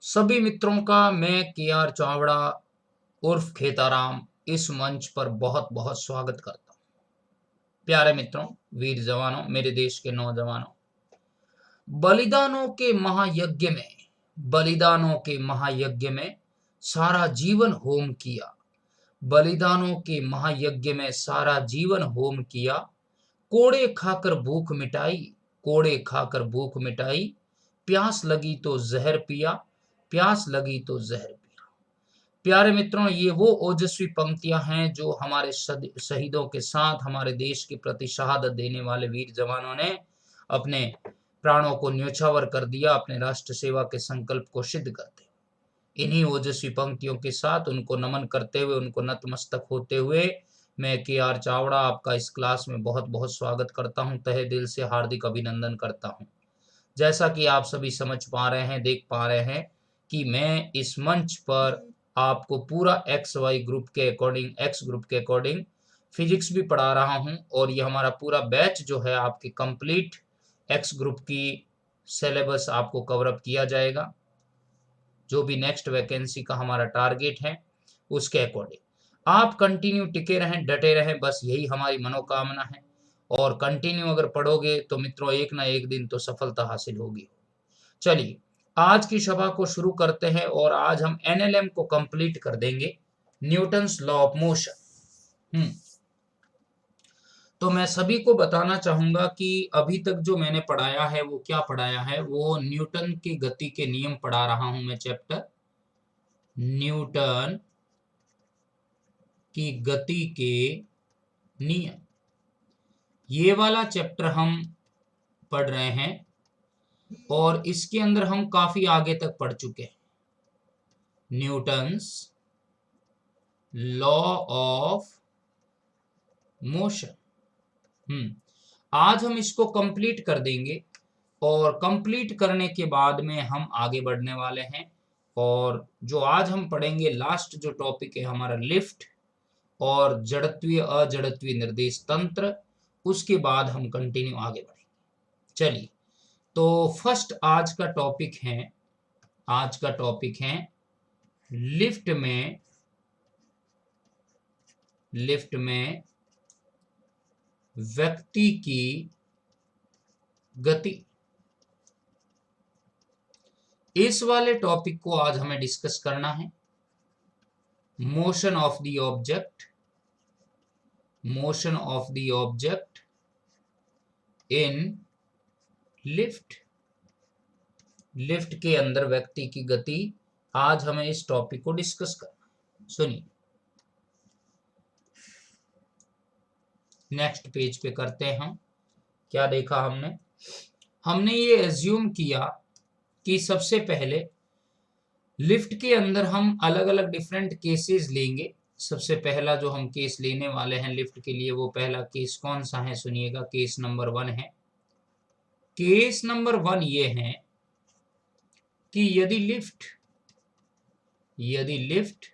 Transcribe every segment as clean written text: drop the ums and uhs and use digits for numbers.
सभी मित्रों का मैं के.आर. चावड़ा उर्फ खेताराम इस मंच पर बहुत बहुत स्वागत करता हूं। प्यारे मित्रों, वीर जवानों, मेरे देश के नौजवानों, बलिदानों के महायज्ञ में सारा जीवन होम किया। बलिदानों के महायज्ञ में सारा जीवन होम किया। कोड़े खाकर भूख मिटाई, कोड़े खाकर भूख मिटाई। प्यास लगी तो जहर पिया, प्यास लगी तो जहर पिया। प्यारे मित्रों, ये वो ओजस्वी पंक्तियां हैं जो हमारे शहीदों के साथ हमारे देश के प्रति शहादत देने वाले वीर जवानों ने अपने प्राणों को न्योछावर कर दिया, अपने राष्ट्र सेवा के संकल्प को सिद्ध करते। इन्हीं ओजस्वी पंक्तियों के साथ उनको नमन करते हुए, उनको नतमस्तक होते हुए मैं के.आर. चावड़ा आपका इस क्लास में बहुत बहुत स्वागत करता हूं, तहे दिल से हार्दिक अभिनंदन करता हूं। जैसा कि आप सभी समझ पा रहे हैं, देख पा रहे हैं कि मैं इस मंच पर आपको पूरा एक्स ग्रुप के अकॉर्डिंग फिजिक्स भी पढ़ा रहा हूं, और ये हमारा पूरा बैच जो है आपके कंप्लीट एक्स ग्रुप की सिलेबस आपको कवर अप किया जाएगा। जो भी नेक्स्ट वैकेंसी का हमारा टारगेट है उसके अकॉर्डिंग आप कंटिन्यू टिके रहें, डटे रहें, बस यही हमारी मनोकामना है। और कंटिन्यू अगर पढ़ोगे तो मित्रों एक ना एक दिन तो सफलता हासिल होगी। चलिए आज की सभा को शुरू करते हैं, और आज हम एनएलएम को कंप्लीट कर देंगे, न्यूटन्स लॉ ऑफ मोशन। तो मैं सभी को बताना चाहूंगा कि अभी तक जो मैंने पढ़ाया है वो क्या पढ़ाया है, वो न्यूटन की गति के नियम पढ़ा रहा हूं मैं। चैप्टर न्यूटन की गति के नियम, ये वाला चैप्टर हम पढ़ रहे हैं, और इसके अंदर हम काफी आगे तक पढ़ चुके हैं। Newton's law of motion. आज हम इसको कंप्लीट कर देंगे, और कंप्लीट करने के बाद में हम आगे बढ़ने वाले हैं। और जो आज हम पढ़ेंगे लास्ट जो टॉपिक है हमारा लिफ्ट और जड़त्वीय अजड़त्वीय निर्देश तंत्र, उसके बाद हम कंटिन्यू आगे बढ़ेंगे। चलिए, तो फर्स्ट आज का टॉपिक है लिफ्ट में व्यक्ति की गति। इस वाले टॉपिक को आज हमें डिस्कस करना है। Motion of the object in lift के अंदर व्यक्ति की गति। आज हमें इस टॉपिक को डिस्कस करना है। सुनिए, नेक्स्ट पेज पे करते हैं हम। क्या देखा हमने ये एज्यूम किया कि सबसे पहले लिफ्ट के अंदर हम अलग अलग डिफरेंट केसेस लेंगे। सबसे पहला जो हम केस लेने वाले हैं लिफ्ट के लिए, वो पहला केस कौन सा है, सुनिएगा। केस नंबर 1 है। केस नंबर 1 ये है कि यदि लिफ्ट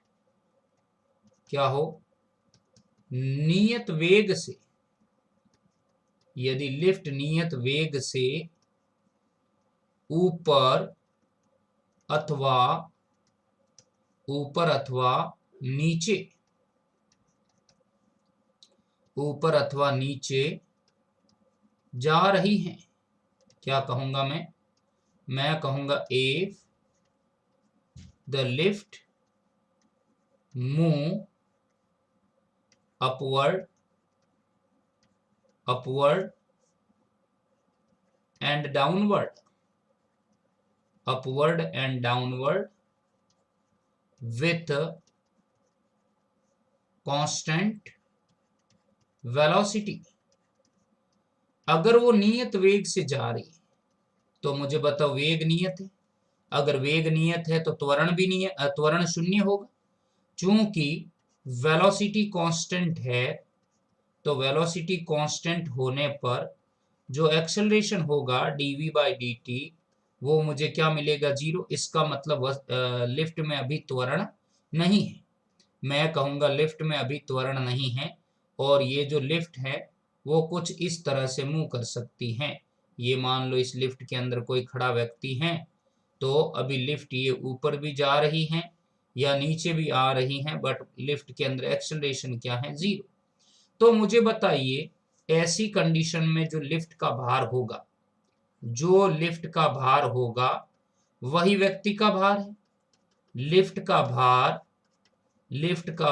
क्या हो, नियत वेग से ऊपर अथवा नीचे जा रही हैं। क्या कहूंगा मैं कहूंगा if the lift move upward and downward with constant velocity। अगर वो नियत वेग से जा रही है तो मुझे बताओ वेग नियत है। अगर वेग नियत है तो त्वरण शून्य होगा। चूंकि वेलोसिटी कांस्टेंट है, तो वेलोसिटी कांस्टेंट होने पर जो एक्सेलरेशन होगा dv/dt, वो मुझे क्या मिलेगा, 0। इसका मतलब लिफ्ट में अभी त्वरण नहीं है। मैं कहूंगा लिफ्ट में अभी त्वरण नहीं है, और ये जो लिफ्ट है वो कुछ इस तरह से मूव कर सकती है। ये मान लो इस लिफ्ट के अंदर कोई खड़ा व्यक्ति है, तो अभी लिफ्ट ये ऊपर भी जा रही है या नीचे भी आ रही है, बट लिफ्ट के अंदर एक्सेलरेशन क्या है, 0। तो मुझे बताइए ऐसी कंडीशन में जो लिफ्ट का भार होगा, जो लिफ्ट का भार होगा वही व्यक्ति का भार है। लिफ्ट का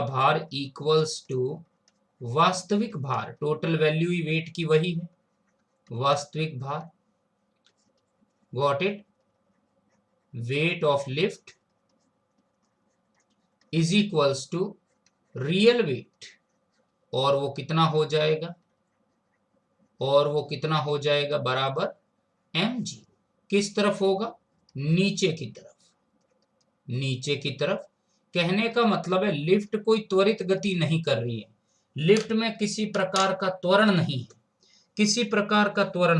भार इक्वल्स टू वास्तविक भार, टोटल वैल्यू ही वेट की वही है, वास्तविक भार। Got it? Weight of lift is equals to real weight, और वो कितना हो जाएगा, बराबर mg। किस तरफ होगा, नीचे की तरफ। कहने का मतलब है लिफ्ट कोई त्वरित गति नहीं कर रही है, लिफ्ट में किसी प्रकार का त्वरण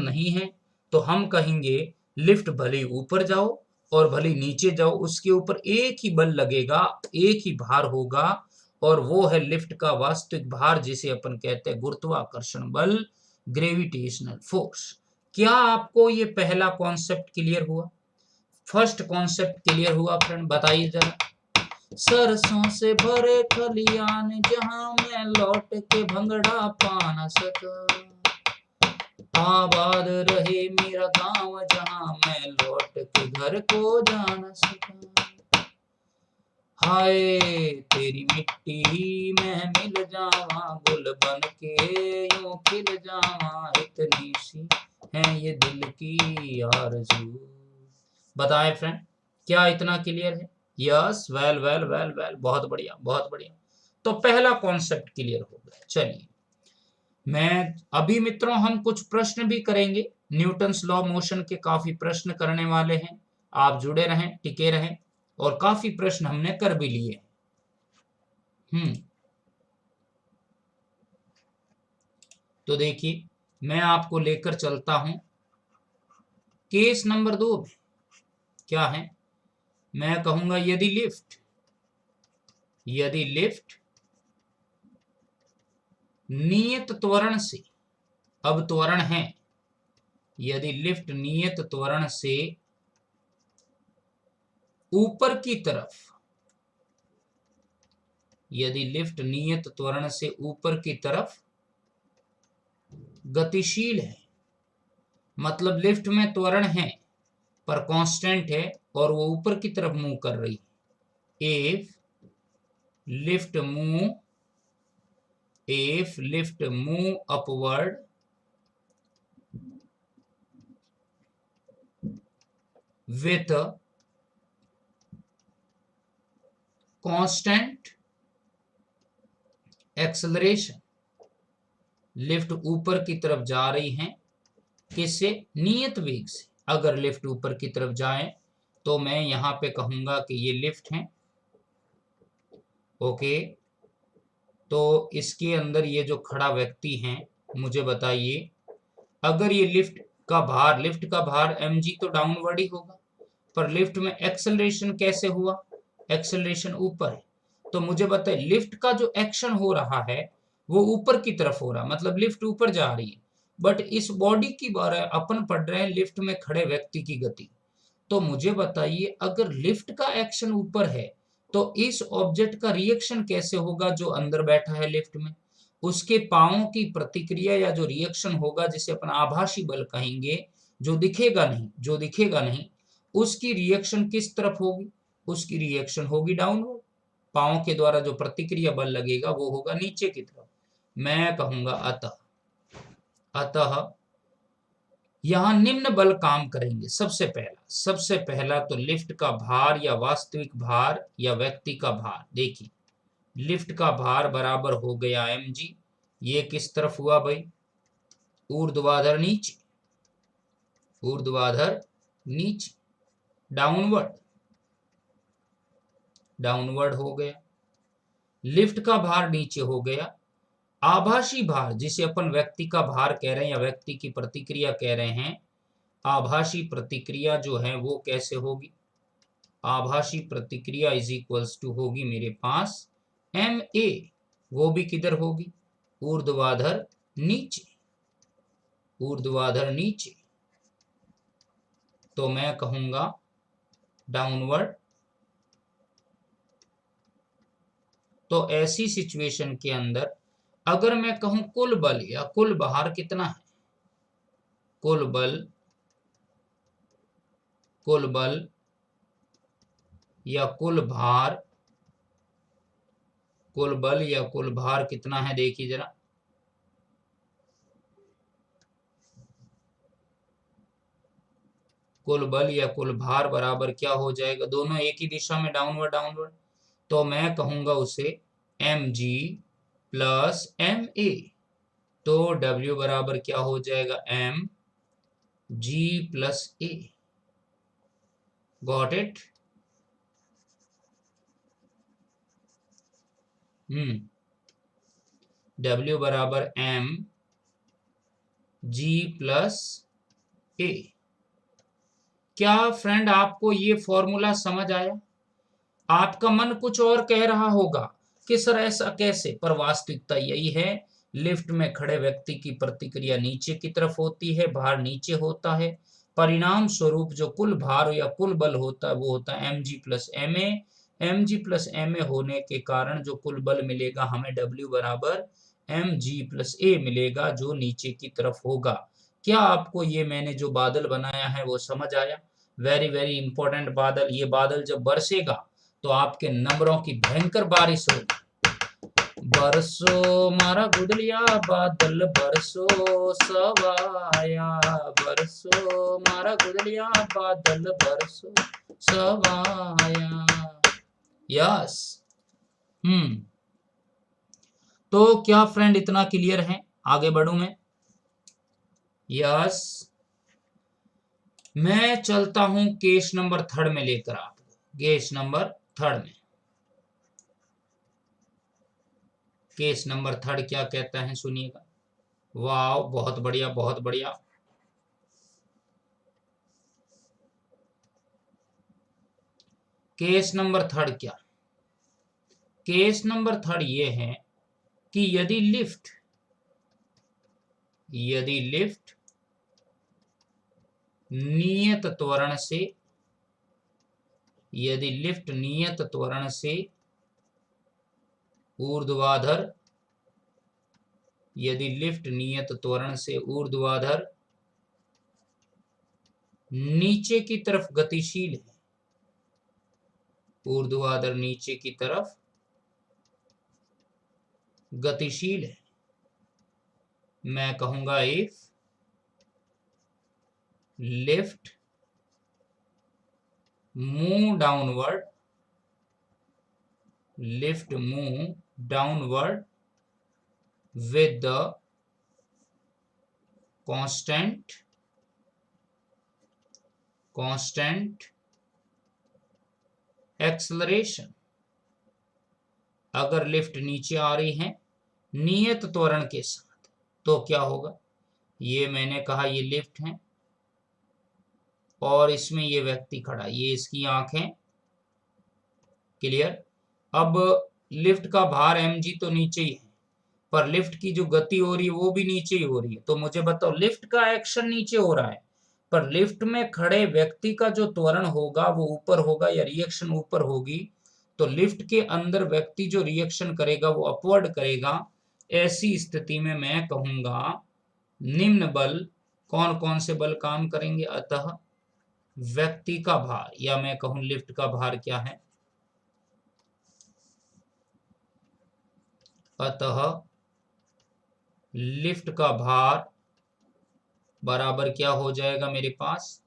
नहीं है, तो हम कहेंगे लिफ्ट भले ऊपर जाओ और भले नीचे जाओ, उसके ऊपर एक ही बल लगेगा, एक ही भार होगा, और वो है लिफ्ट का वास्तविक भार, जिसे अपन कहते हैं गुरुत्वाकर्षण बल, ग्रेविटेशनल फोर्स। क्या आपको ये पहला कॉन्सेप्ट क्लियर हुआ, फर्स्ट कॉन्सेप्ट क्लियर हुआ फ्रेंड? बताइए जरा। सरसों से भरे खलियान जहां मैं लौट के भंगड़ा पा न सका, आबाद रहे मेरा गांव जहां मैं लौट के घर को जा न सका, हाय तेरी मिट्टी में मिल जावा, गुल बन के यूं खिल जावा, इतनी सी है ये दिल की आरज़ू। बताएं फ्रेंड, क्या इतना क्लियर है? Yes, well well well well, बहुत बढ़िया बहुत बढ़िया। तो पहला कॉन्सेप्ट क्लियर हो गया। चलिए मैं अभी मित्रों हम कुछ प्रश्न भी करेंगे, न्यूटन्स लॉ मोशन के काफी प्रश्न करने वाले हैं, आप जुड़े रहें, टिके रहें, और काफी प्रश्न हमने कर भी लिए। तो देखिए मैं आपको लेकर चलता हूं केस नंबर 2 में। क्या है, मैं कहूंगा यदि लिफ्ट नियत त्वरण से, अब त्वरण है, यदि लिफ्ट नियत त्वरण से ऊपर की तरफ, यदि लिफ्ट नियत त्वरण से ऊपर की तरफ गतिशील है, मतलब लिफ्ट में त्वरण है पर कांस्टेंट है और वो ऊपर की तरफ मूव कर रही है। if lift move upward with constant acceleration, lift ऊपर की तरफ जा रही हैं, किससे, नियत वेग से। अगर लिफ्ट ऊपर की तरफ जाए तो मैं यहां पे कहूंगा कि ये लिफ्ट है, ओके। तो इसके अंदर ये जो खड़ा व्यक्ति है, मुझे बताइए अगर ये लिफ्ट का भार mg तो डाउनवर्ड ही होगा, पर लिफ्ट में एक्सेलरेशन कैसे हुआ, एक्सेलरेशन ऊपर है, तो मुझे बताइए लिफ्ट का जो एक्शन हो रहा है वो ऊपर की तरफ हो रहा, मतलब लिफ्ट ऊपर जा रही है। बट इस बॉडी की बारे अपन पढ़ रहे हैं लिफ्ट में खड़े व्यक्ति की गति। तो मुझे बताइए अगर लिफ्ट का एक्शन ऊपर है तो इस ऑब्जेक्ट का रिएक्शन कैसे होगा, जो अंदर बैठा है लिफ्ट में, उसके पांवों की प्रतिक्रिया या जो रिएक्शन होगा, जिसे अपन आभासी बल कहेंगे, जो दिखेगा नहीं, उसकी रिएक्शन किस तरफ होगी, उसकी रिएक्शन होगी डाउनवर्ड। पांव के द्वारा जो प्रतिक्रिया बल लगेगा वो होगा नीचे की तरफ। मैं कहूंगा अतः यहां निम्न बल काम करेंगे। सबसे पहला तो लिफ्ट का भार या वास्तविक भार या व्यक्ति का भार। देखिए लिफ्ट का भार बराबर हो गया mg, ये किस तरफ हुआ भाई, ऊर्ध्वाधर नीचे, डाउनवर्ड हो गया। लिफ्ट का भार नीचे हो गया। आभासी भार, जिसे अपन व्यक्ति का भार कह रहे हैं या व्यक्ति की प्रतिक्रिया कह रहे हैं, आभासी प्रतिक्रिया जो है वो कैसे होगी, आभासी प्रतिक्रिया इज इक्वल्स टू होगी मेरे पास ma, वो भी किधर होगी, ऊर्ध्वाधर नीचे। तो मैं कहूंगा डाउनवर्ड। तो ऐसी सिचुएशन के अंदर अगर मैं कहूं कुल बल या कुल भार कितना है, कुल बल या कुल भार, कुल बल या कुल भार कितना है, देखिए जरा। कुल बल या कुल भार बराबर क्या हो जाएगा, दोनों एक ही दिशा में डाउनवर्ड डाउनवर्ड, तो मैं कहूंगा उसे mg प्लस ma। तो W बराबर क्या हो जाएगा, mg plus a। Got it. W बराबर mg प्लस a। क्या फ्रेंड आपको ये फॉर्मूला समझ आया? आपका मन कुछ और कह रहा होगा कि सर ऐसा कैसे, पर वास्तविकता यही है। लिफ्ट में खड़े व्यक्ति की प्रतिक्रिया नीचे की तरफ होती है, भार नीचे होता है। परिणाम स्वरूप जो कुल भार या कुल बल होता है वो होता है mg plus ma। mg plus ma होने के कारण जो कुल बल मिलेगा हमें W बराबर mg प्लस a मिलेगा, जो नीचे की तरफ होगा। क्या आपको ये मैंने जो बादल बनाया है वो समझ आया? वेरी वेरी इंपॉर्टेंट बादल। ये बादल जब बरसेगा तो आपके नंबरों की भयंकर बारिश होगी। बरसो मारा गुदलिया बादल बरसो सवाया, बरसो मारा गुदलिया बादल बरसो सवाया। यस। तो क्या फ्रेंड इतना क्लियर है? आगे बढ़ूं मैं? यस। मैं चलता हूं केस नंबर 3 में लेकर आपको, केस नंबर 3 में। केस नंबर 3 क्या कहता है सुनिएगा। वाह, बहुत बढ़िया बहुत बढ़िया। केस नंबर 3 क्या? केस नंबर 3 ये है कि यदि लिफ्ट नियत त्वरण से, यदि लिफ्ट नियत त्वरण से ऊर्ध्वाधर, यदि लिफ्ट नियत त्वरण से ऊर्ध्वाधर नीचे की तरफ गतिशील है, ऊर्ध्वाधर नीचे की तरफ गतिशील है, मैं कहूंगा if lift move downward, lift move downward with the constant acceleration। अगर लिफ्ट नीचे आ रही है नियत त्वरण के साथ तो क्या होगा? ये मैंने कहा ये लिफ्ट है और इसमें ये व्यक्ति खड़ा, ये इसकी आंखें। क्लियर? अब लिफ्ट का भार mg तो नीचे ही है, पर लिफ्ट की जो गति हो रही है वो भी नीचे ही हो रही है। तो मुझे बताओ, लिफ्ट का एक्शन नीचे हो रहा है पर लिफ्ट में खड़े व्यक्ति का जो त्वरण होगा वो ऊपर होगा या रिएक्शन ऊपर होगी। तो लिफ्ट के अंदर व्यक्ति जो रिएक्शन करेगा वो अपवर्ड करेगा। ऐसी स्थिति में मैं कहूंगा निम्न बल, कौन कौन से बल काम करेंगे? अतः व्यक्ति का भार, या मैं कहूं लिफ्ट का भार क्या है? अतः लिफ्ट का भार बराबर क्या हो जाएगा मेरे पास?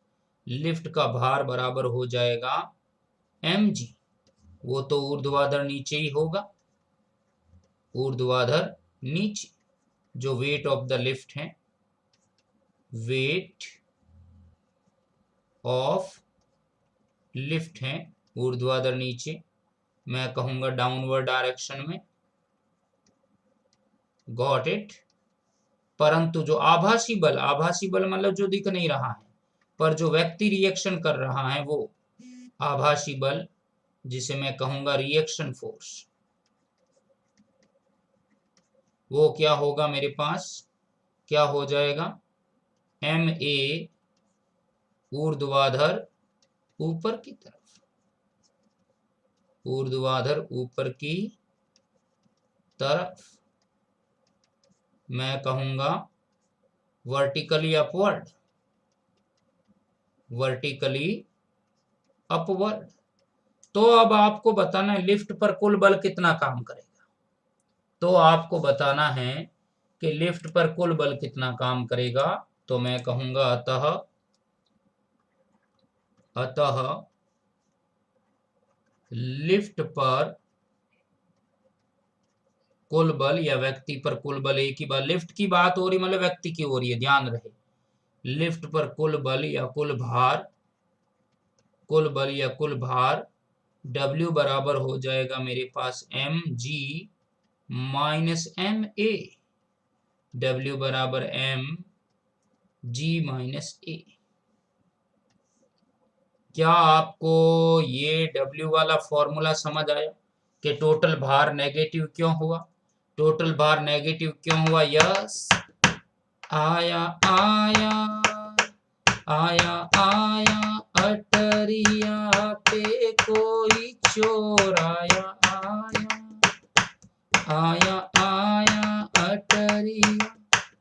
लिफ्ट का भार बराबर हो जाएगा mg। वो तो ऊर्ध्वाधर नीचे ही होगा, ऊर्ध्वाधर नीचे। जो वेट ऑफ द लिफ्ट है, वेट ऑफ लिफ्ट है ऊर्ध्वाधर नीचे, मैं कहूंगा डाउनवर्ड डायरेक्शन में। Got it? परंतु जो आभासी बल मतलब जो दिख नहीं रहा है पर जो व्यक्ति रिएक्शन कर रहा है वो आभासी बल, जिसे मैं कहूंगा रिएक्शन फोर्स, वो क्या होगा मेरे पास? क्या हो जाएगा? ma ऊर्ध्वाधर ऊपर की तरफ, ऊर्ध्वाधर ऊपर की तरफ। मैं कहूंगा वर्टिकली अपवर्ड, वर्टिकली अपवर्ड। तो अब आपको बताना है लिफ्ट पर कुल बल कितना काम करेगा। तो आपको बताना है कि लिफ्ट पर कुल बल कितना काम करेगा। तो मैं कहूंगा अतः लिफ्ट पर कुल बल या व्यक्ति पर कुल बल, एक ही बात, लिफ्ट की बात हो रही मतलब व्यक्ति की हो रही है, ध्यान रहे। लिफ्ट पर कुल बल या कुल भार, कुल बल या कुल भार W बराबर हो जाएगा मेरे पास mg माइनस ma। W बराबर mg माइनस a। क्या आपको ये W वाला फॉर्मूला समझ आया कि टोटल भार नेगेटिव क्यों हुआ? टोटल भार नेगेटिव क्यों हुआ? यस, आया आया आया आया अटरिया पे कोई चोर आया, आया आया अटरिया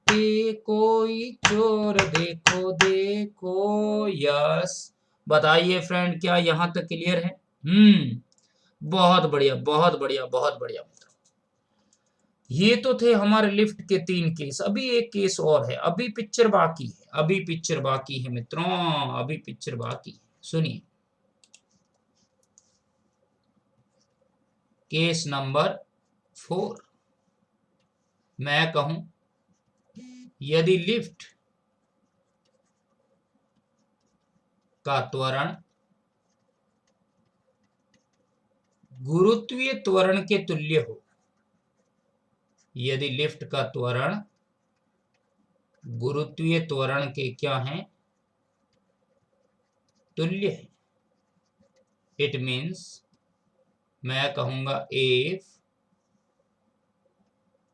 पे कोई चोर, देखो देखो। यस, बताइए फ्रेंड, क्या यहाँ तक क्लियर है? बहुत बढ़िया बहुत बढ़िया बहुत बढ़िया मित्रों। ये तो थे हमारे लिफ्ट के 3 केस। अभी एक केस और है, अभी पिक्चर बाकी है, अभी पिक्चर बाकी है मित्रों, अभी पिक्चर बाकी है। सुनिए केस नंबर 4। मैं कहूं यदि लिफ्ट का त्वरण गुरुत्वीय त्वरण के तुल्य हो, यदि लिफ्ट का त्वरण गुरुत्वीय त्वरण के क्या है? तुल्य है। इट मीन्स मैं कहूंगा if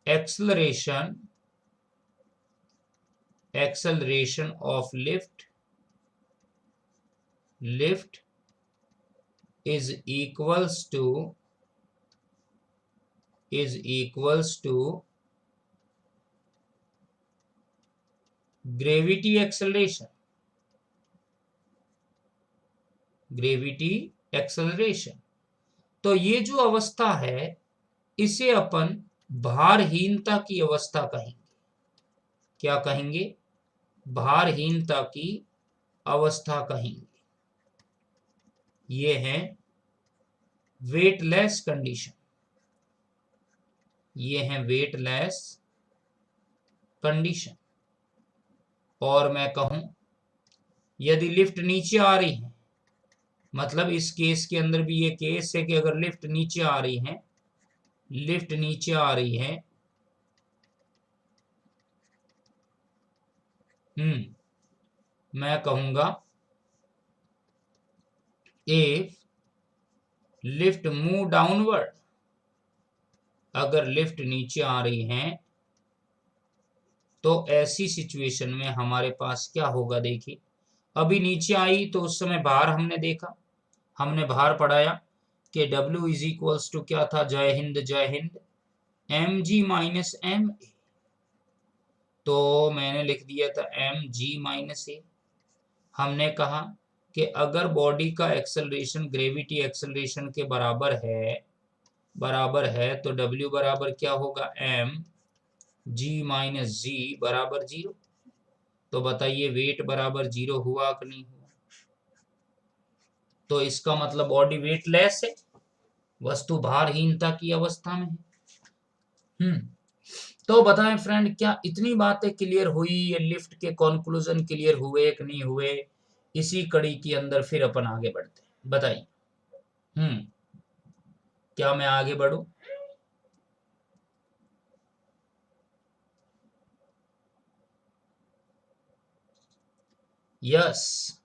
acceleration of lift is equals to gravity acceleration। तो ये जो अवस्था है इसे अपन भारहीनता की अवस्था कहेंगे। क्या कहेंगे? भारहीनता की अवस्था कहेंगे। ये है वेटलेस कंडीशन, ये है वेटलेस कंडीशन। और मैं कहूं यदि लिफ्ट नीचे आ रही है, मतलब इस केस के अंदर भी ये केस है कि अगर लिफ्ट नीचे आ रही है, लिफ्ट नीचे आ रही है, मैं कहूंगा इफ लिफ्ट मूव डाउनवर्ड, अगर लिफ्ट नीचे आ रही है तो ऐसी सिचुएशन में हमारे पास क्या होगा? देखिए अभी नीचे आई तो उस समय भार हमने देखा, हमने भार पढ़ाया कि W इज इक्वल्स टू क्या था? जय हिंद जय हिंद, mg माइनस ma। तो मैंने लिख दिया था mg माइनस a। हमने कहा कि अगर बॉडी का एक्सेलरेशन ग्रेविटी एक्सेलरेशन के बराबर है तो W बराबर क्या होगा? mg माइनस g बराबर 0। तो बताइए वेट बराबर 0 हुआ कि नहीं हुआ? तो इसका मतलब बॉडी वेटलेस है, वस्तु भारहीनता की अवस्था में है। तो बताएं फ्रेंड, क्या इतनी बातें क्लियर हुई? ये लिफ्ट के कंक्लूजन क्लियर हुए कि नहीं हुए? इसी कड़ी के अंदर फिर अपन आगे बढ़ते हैं, बताइए। क्या मैं आगे बढ़ूं? यस।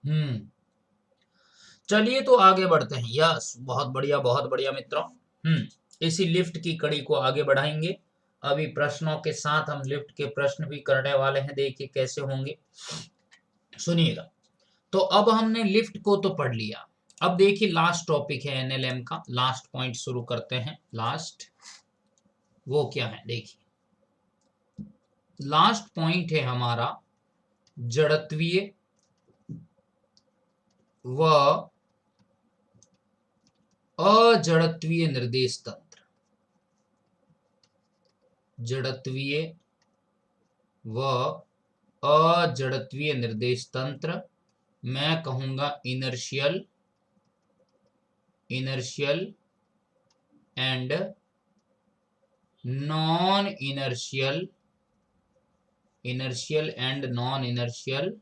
हम्म चलिए तो आगे बढ़ते हैं। यस, बहुत बढ़िया मित्रों। इसी लिफ्ट की कड़ी को आगे बढ़ाएंगे। अभी प्रश्नों के साथ हम लिफ्ट के प्रश्न भी करने वाले हैं, देखिए कैसे होंगे, सुनिएगा। तो अब हमने लिफ्ट को तो पढ़ लिया। अब देखिए लास्ट टॉपिक है एनएलएम का, लास्ट पॉइंट शुरू करते हैं। लास्ट वो क्या है देखिए, लास्ट पॉइंट है हमारा जड़त्वीय व अजड़त्वीय निर्देश तंत्र। जड़त्वीय व अजड़त्वीय निर्देश तंत्र, मैं कहूंगा inertial and non inertial and non inertial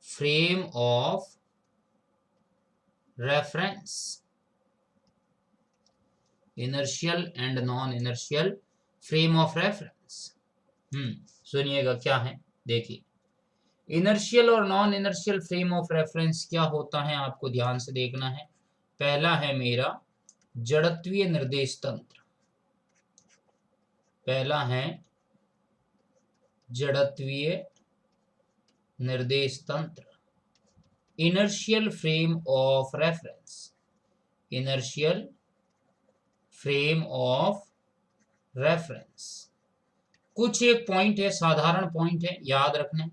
frame of reference. Inertial and non inertial frame of reference. सुनिएगा क्या है देखिए, इनर्शियल और non inertial frame of reference क्या होता है आपको ध्यान से देखना है। पहला है मेरा जड़त्वीय निर्देश तंत्र, पहला है जड़त्वीय निर्देश तंत्र। Inertial frame of reference, inertial frame of reference. कुछ एक पॉइंट है, साधारण पॉइंट है, याद रखना है।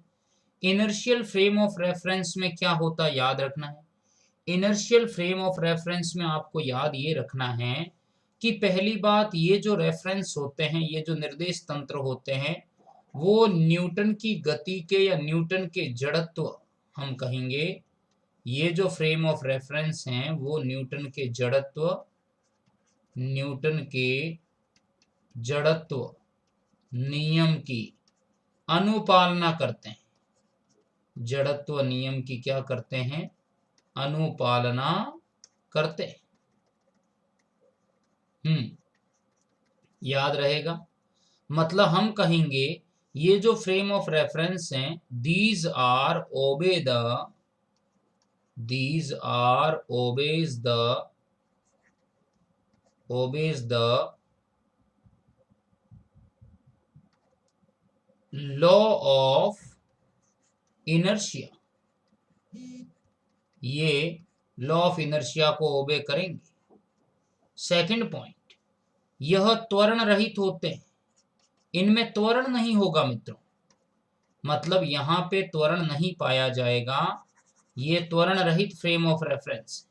इनर्शियल फ्रेम ऑफ रेफरेंस में क्या होता है याद रखना है। इनर्शियल फ्रेम ऑफ रेफरेंस में आपको याद ये रखना है कि पहली बात, ये जो रेफरेंस होते हैं, ये जो निर्देश तंत्र होते हैं, वो न्यूटन की गति के या न्यूटन के जड़त्व, हम कहेंगे ये जो फ्रेम ऑफ रेफरेंस हैं वो न्यूटन के जड़त्व, न्यूटन के जड़त्व नियम की अनुपालना करते हैं। जड़त्व नियम की क्या करते हैं, अनुपालना करते हैं। याद रहेगा, मतलब हम कहेंगे ये जो फ्रेम ऑफ रेफरेंस हैं, these are obeys the law of inertia। ये लॉ ऑफ इनर्शिया को ओबे करेंगे। सेकंड पॉइंट, यह त्वरण रहित होते हैं, इनमें त्वरण नहीं होगा मित्रों, मतलब यहां पे त्वरण नहीं पाया जाएगा, ये त्वरण रहित फ्रेम ऑफ रेफरेंस।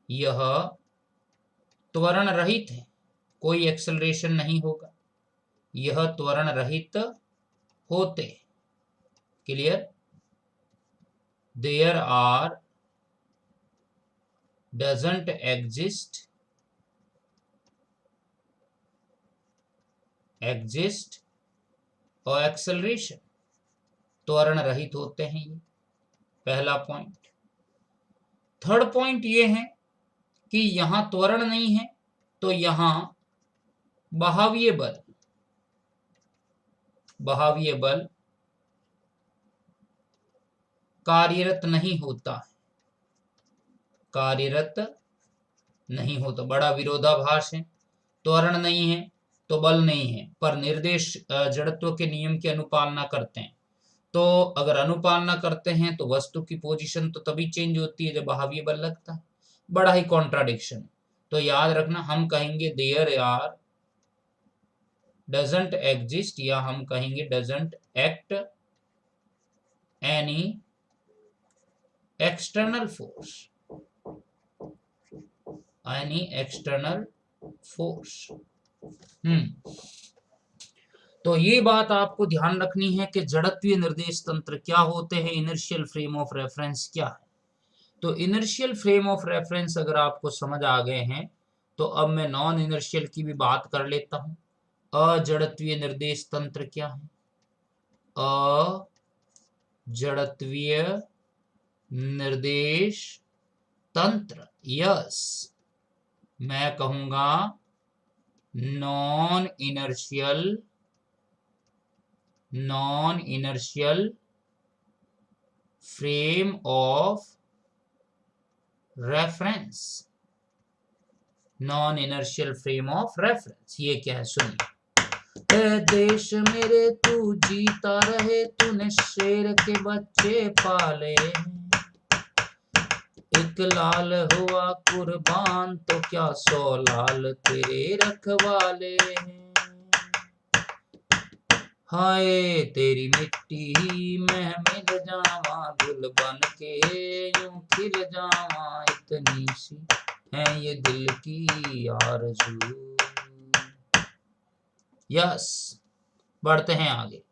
यह त्वरण रहित है, कोई एक्सेलरेशन नहीं होगा, यह त्वरण रहित होते। Clear, there are doesn't exist और एक्सेलरेशन, त्वरण रहित होते हैं ये, पहला पॉइंट। थर्ड पॉइंट ये है कि यहां त्वरण नहीं है तो यहां बहावीय बल कार्यरत नहीं होता, बड़ा विरोधाभास है। त्वरण नहीं है तो बल नहीं है, पर निर्देश जड़त्व के नियम की अनुपालना करते हैं। तो अगर अनुपालना करते हैं तो वस्तु की पोजीशन तो तभी चेंज होती है जब बहावीय बल लगता है, बड़ा ही कॉन्ट्राडिक्शन। तो याद रखना, हम कहेंगे देयर आर डजंट एग्जिस्ट, या हम कहेंगे doesn't act any external force. तो ये बात आपको ध्यान रखनी है कि जड़त्वीय निर्देश तंत्र क्या होते हैं, इनर्शियल फ्रेम ऑफ रेफरेंस क्या है। तो इनर्शियल फ्रेम ऑफ रेफरेंस अगर आपको समझ आ गए हैं, तो अब मैं नॉन इनर्शियल की भी बात कर लेता हूं। अजड़त्वीय निर्देश तंत्र क्या है, अजड़त्वीय निर्देश तंत्र, यस, मैं कहूंगा non inertial frame of reference, non inertial frame of reference. ये क्या है सुनिए। ए देश मेरे तू जीता रहे, तूने शेर के बच्चे पाले, एक लाल हुआ कुर्बान तो क्या 100 लाल तेरे रखवाले। हाय तेरी मिट्टी में मिल जावा, गुल बन के यूं खिल जावा, इतनी सी है ये दिल की आरज़ू। यस, बढ़ते हैं आगे।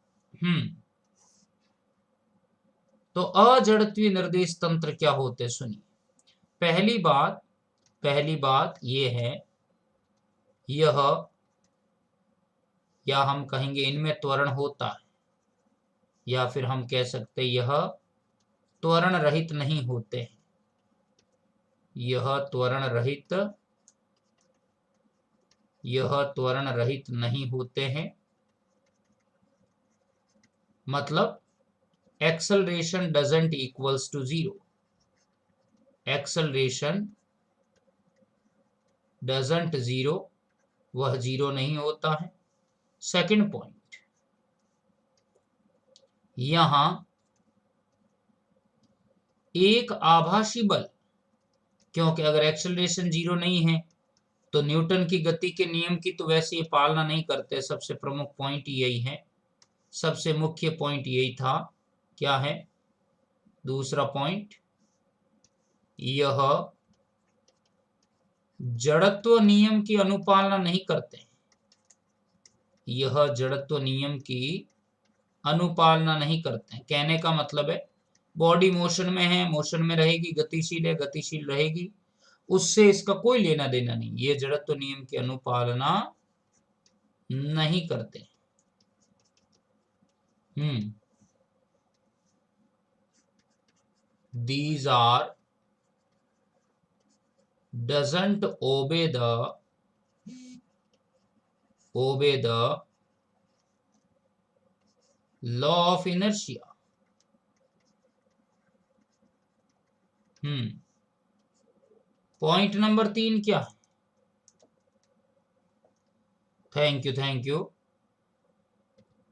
तो अजड़त्वीय निर्देश तंत्र क्या होते सुनिए। पहली बात ये है, यह, या हम कहेंगे इनमें त्वरण होता है, या फिर हम कह सकते यह त्वरण रहित नहीं होते हैं। यह त्वरण रहित नहीं होते हैं। मतलब acceleration doesn't equals to zero. Acceleration doesn't zero, वह जीरो नहीं होता है। सेकंड पॉइंट, यहां एक आभासी बल, क्योंकि अगर एक्सेलरेशन जीरो नहीं है तो न्यूटन की गति के नियम की तो वैसे ये पालना नहीं करते। सबसे प्रमुख पॉइंट यही है, सबसे मुख्य पॉइंट यही था। क्या है दूसरा पॉइंट? यह जड़त्व नियम की अनुपालना नहीं करते। यह जड़त्व नियम की अनुपालना नहीं करते हैं। कहने का मतलब है बॉडी मोशन में है, मोशन में रहेगी, गतिशील है, गतिशील रहेगी, उससे इसका कोई लेना देना नहीं। ये जड़त्व नियम की अनुपालना नहीं करते। These are doesn't obey the law of inertia. Point number 3 क्या है? Thank you.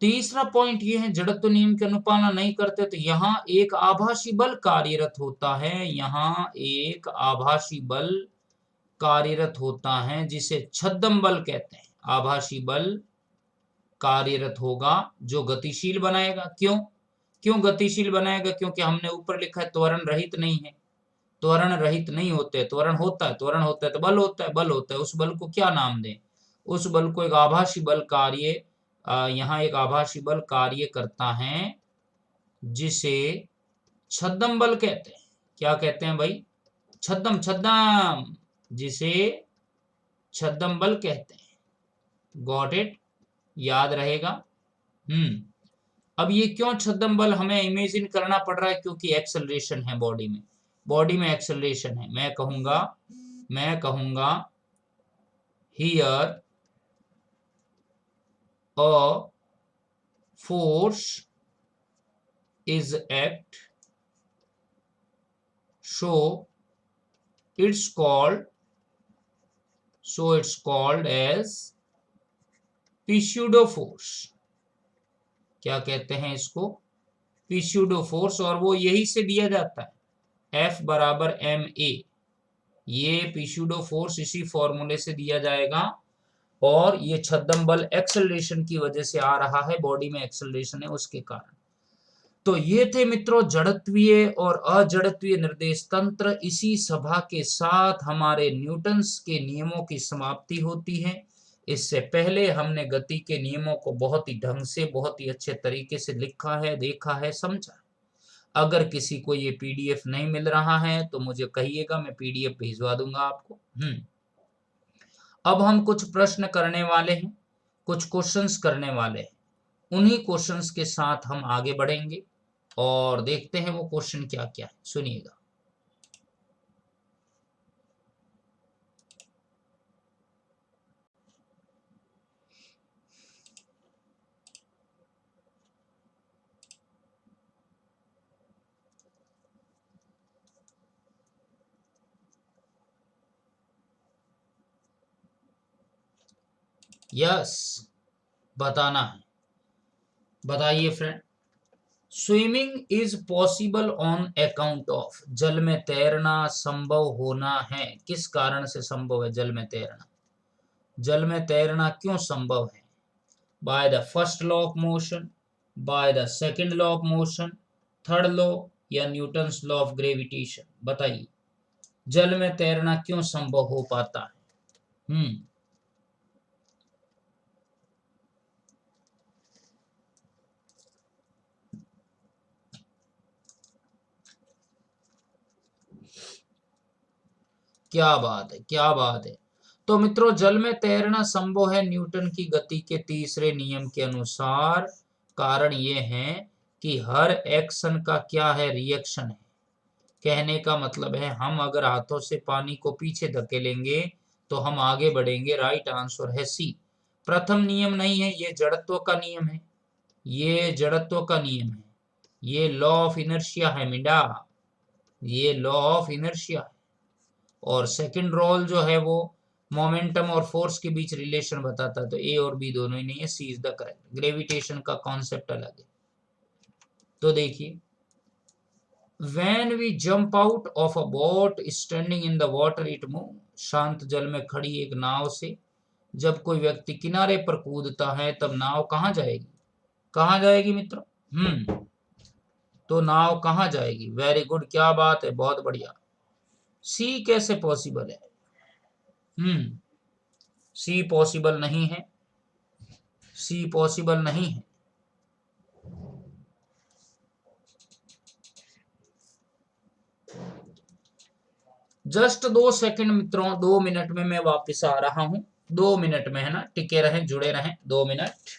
तीसरा पॉइंट ये है, जड़त्व नियम की अनुपालना नहीं करते तो यहाँ एक आभासी बल कार्यरत होता है। यहाँ एक आभासी बल कार्यरत होता है जिसे छद्म बल कहते हैं। आभासी बल कार्यरत होगा जो गतिशील बनाएगा। क्यों गतिशील बनाएगा? क्योंकि हमने ऊपर लिखा है त्वरण रहित नहीं है। त्वरण रहित नहीं होते, त्वरण होता है तो बल होता है। उस बल को क्या नाम दें? उस बल को एक आभासी बल कार्य, यहाँ एक आभासी बल कार्य करता है जिसे छद्म बल कहते हैं। क्या कहते हैं भाई? छद्म, जिसे छद्म बल कहते हैं। Got it? याद रहेगा। अब ये क्यों छद्म बल हमें इमेजिन करना पड़ रहा है? क्योंकि एक्सेलरेशन है बॉडी में एक्सेलरेशन है। मैं कहूंगा here a force is act, so it's called as pseudo force। क्या कहते हैं इसको? pseudo force। और वो यही से दिया जाता है, F बराबर ma। ये pseudo force इसी फॉर्मूले से दिया जाएगा। और ये छद्म बल एक्सेलरेशन की वजह से आ रहा है, बॉडी में एक्सेलरेशन है उसके कारण। तो ये थे मित्रों जड़त्वीय और अजड़त्वीय निर्देश तंत्र। इसी सभा के साथ हमारे न्यूटन्स के नियमों की समाप्ति होती है। इससे पहले हमने गति के नियमों को बहुत ही ढंग से, बहुत ही अच्छे तरीके से लिखा है, देखा है, समझा। अगर किसी को ये पीडीएफ नहीं मिल रहा है तो मुझे कहिएगा, मैं पीडीएफ भिजवा दूंगा आपको। अब हम कुछ प्रश्न करने वाले हैं, कुछ क्वेश्चंस करने वाले हैं। उन्हीं क्वेश्चंस के साथ हम आगे बढ़ेंगे और देखते हैं वो क्वेश्चन क्या क्या है। सुनिएगा। यस, बताना है। बताइए friend. Swimming is possible on account of, जल में तैरना संभव होना है, किस कारण से संभव है जल में तैरना? जल में तैरना क्यों संभव है? By the first law of motion, by the second law of motion, third law, या न्यूटन्स लॉ ऑफ ग्रेविटेशन? बताइए, जल में तैरना क्यों संभव हो पाता है? क्या बात है, क्या बात है। तो मित्रों, जल में तैरना संभव है न्यूटन की गति के तीसरे नियम के अनुसार। कारण ये है कि हर एक्शन का क्या है, रिएक्शन है। कहने का मतलब है, हम अगर हाथों से पानी को पीछे धकेलेंगे तो हम आगे बढ़ेंगे। राइट आंसर है सी। प्रथम नियम नहीं है, ये जड़त्व का नियम है, ये जड़त्व का नियम है, ये लॉ ऑफ इनर्शिया है मिंडा, ये लॉ ऑफ इनर्शिया है। और सेकंड रोल जो है वो मोमेंटम और फोर्स के बीच रिलेशन बताता है। तो ए और बी दोनों ही नहीं है, सी इज द करेक्ट। ग्रेविटेशन का कॉन्सेप्ट अलग है। तो देखिए, When we jump out of a boat standing in the water it move, शांत जल में खड़ी एक नाव से जब कोई व्यक्ति किनारे पर कूदता है तब नाव कहाँ जाएगी? कहाँ जाएगी मित्रों? तो नाव कहाँ जाएगी? वेरी गुड, क्या बात है, बहुत बढ़िया। सी कैसे पॉसिबल है? सी पॉसिबल नहीं है, सी पॉसिबल नहीं है। जस्ट 2 सेकंड मित्रों, 2 मिनट में मैं वापस आ रहा हूं। 2 मिनट में, है ना, टिके रहें, जुड़े रहें, 2 मिनट।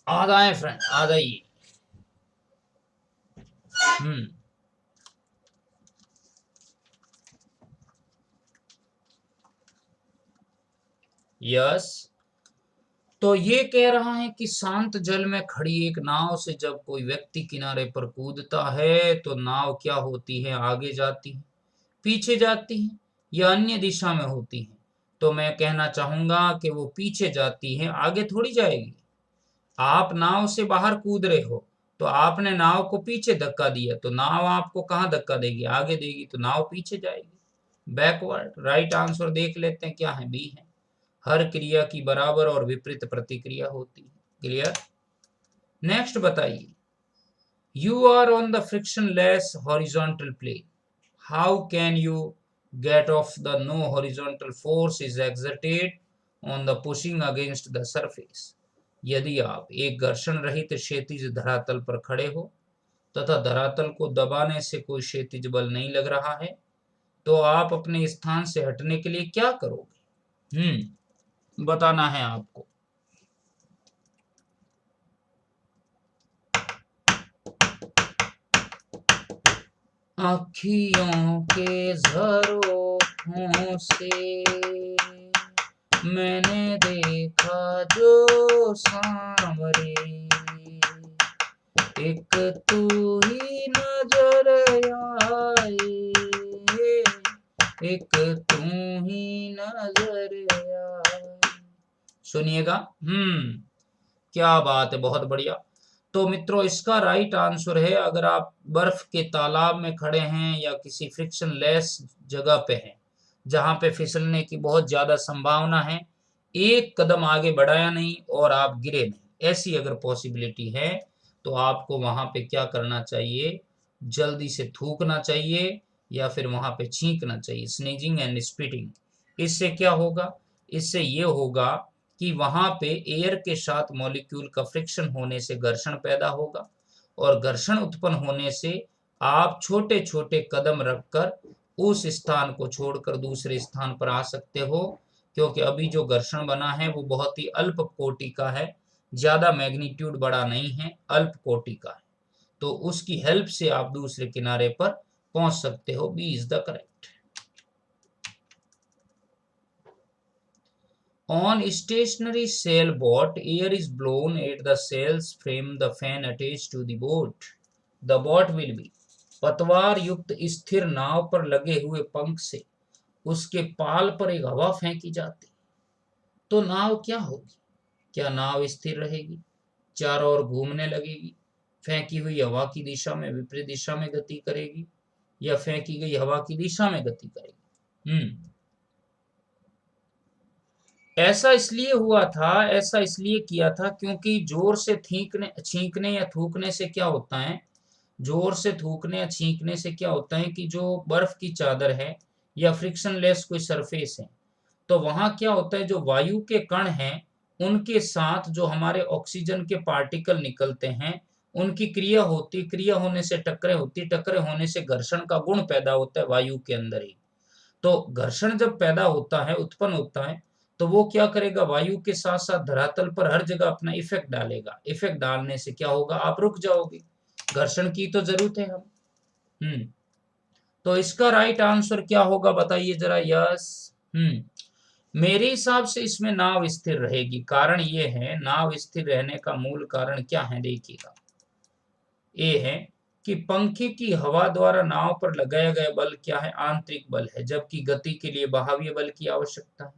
आ जाए फ्रेंड, आ जाइए। यस। तो ये कह रहा है कि शांत जल में खड़ी एक नाव से जब कोई व्यक्ति किनारे पर कूदता है तो नाव क्या होती है? आगे जाती है, पीछे जाती है, या अन्य दिशा में होती है? तो मैं कहना चाहूंगा कि वो पीछे जाती है, आगे थोड़ी जाएगी। आप नाव से बाहर कूद रहे हो तो आपने नाव को पीछे धक्का दिया, तो नाव आपको कहाँ धक्का देगी? आगे देगी, तो नाव पीछे जाएगी, बैकवर्ड। राइट आंसर देख लेते हैं, क्या है? बी है। हर क्रिया की बराबर और विपरीत प्रतिक्रिया होती है। क्लियर? नेक्स्ट बताइए। You are on the frictionless horizontal plane, how can you get off the no horizontal force is exerted on the pushing against the surface? यदि आप एक घर्षण रहित क्षैतिज धरातल पर खड़े हो तथा धरातल को दबाने से कोई क्षैतिज बल नहीं लग रहा है तो आप अपने स्थान से हटने के लिए क्या करोगे? बताना है आपको। आँखियों के झरोखों से मैंने देखा जो सांवरे, एक तू ही नजर एक तू ही नजर आए। सुनिएगा। क्या बात है, बहुत बढ़िया। तो मित्रों इसका राइट आंसर है, अगर आप बर्फ के तालाब में खड़े हैं या किसी फ्रिक्शन लेस जगह पे हैं जहां पे फिसलने की बहुत ज्यादा संभावना है, एक कदम आगे बढ़ाया नहीं और आप गिरे नहीं, ऐसी अगर पॉसिबिलिटी है तो आपको वहां पे क्या करना चाहिए, जल्दी से थूकना चाहिए या फिर वहां पे छींकना चाहिए, स्नीजिंग एंड स्पिटिंग। इससे क्या होगा, इससे ये होगा कि वहां पे एयर के साथ मॉलिक्यूल का फ्रिक्शन होने से घर्षण पैदा होगा और घर्षण उत्पन्न होने से आप छोटे छोटे कदम रखकर उस स्थान को छोड़कर दूसरे स्थान पर आ सकते हो, क्योंकि अभी जो घर्षण बना है वो बहुत ही अल्प कोटि का है, ज्यादा मैग्नीट्यूड बड़ा नहीं है, अल्प कोटि का है। तो उसकी हेल्प से आप दूसरे किनारे पर पहुंच सकते हो। B is the correct. On stationary sailboat, air is blown at the sails from the fan attached to the boat. The boat will be पतवार युक्त स्थिर नाव पर लगे हुए पंख से उसके पाल पर एक हवा फेंकी जाती, तो नाव क्या होगी? क्या नाव स्थिर रहेगी, चारों ओर घूमने लगेगी, फेंकी हुई हवा की दिशा में विपरीत दिशा में गति करेगी, या फेंकी गई हवा की दिशा में गति करेगी? ऐसा इसलिए हुआ था, ऐसा इसलिए किया था क्योंकि जोर से छींकने या थूकने से क्या होता है, जोर से थूकने या छींकने से क्या होता है कि जो बर्फ की चादर है या फ्रिक्शन लेस कोई सरफेस है, तो वहां क्या होता है, जो वायु के कण हैं उनके साथ जो हमारे ऑक्सीजन के पार्टिकल निकलते हैं उनकी क्रिया होती, क्रिया होने से टकरे होती, टकरे होने से घर्षण का गुण पैदा होता है वायु के अंदर ही। तो घर्षण जब पैदा होता है, उत्पन्न होता है, तो वो क्या करेगा, वायु के साथ साथ धरातल पर हर जगह अपना इफेक्ट डालेगा। इफेक्ट डालने से क्या होगा, आप रुक जाओगे, घर्षण की तो जरूरत है हम। तो इसका राइट आंसर क्या होगा बताइए जरा। यस। मेरे हिसाब से इसमें नाव स्थिर रहेगी। कारण ये है, नाव स्थिर रहने का मूल कारण क्या है देखिएगा, ये है कि पंखे की हवा द्वारा नाव पर लगाया गया बल क्या है, आंतरिक बल है, जबकि गति के लिए बाह्य बल की आवश्यकता है।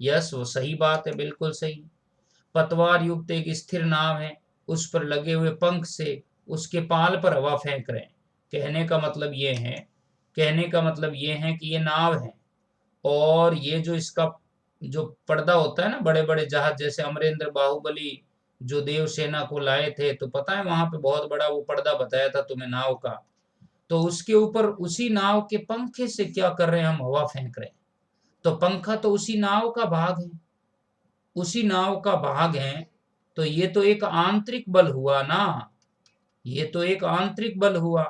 यस, वो सही बात है, बिल्कुल सही। पतवार युक्त एक स्थिर नाव है, उस पर लगे हुए पंख से उसके पाल पर हवा फेंक रहे हैं। कहने का मतलब ये है, कहने का मतलब ये है कि ये नाव है और ये जो इसका जो पर्दा होता है ना, बड़े बड़े जहाज, जैसे अमरेंद्र बाहुबली जो देवसेना को लाए थे, तो पता है वहां पे बहुत बड़ा वो पर्दा बताया था तुम्हें नाव का, तो उसके ऊपर उसी नाव के पंखे से क्या कर रहे हैं, हम हवा फेंक रहे हैं। तो पंखा तो उसी नाव का भाग है, उसी नाव का भाग है, तो ये तो एक आंतरिक बल हुआ ना, ये तो एक आंतरिक बल हुआ।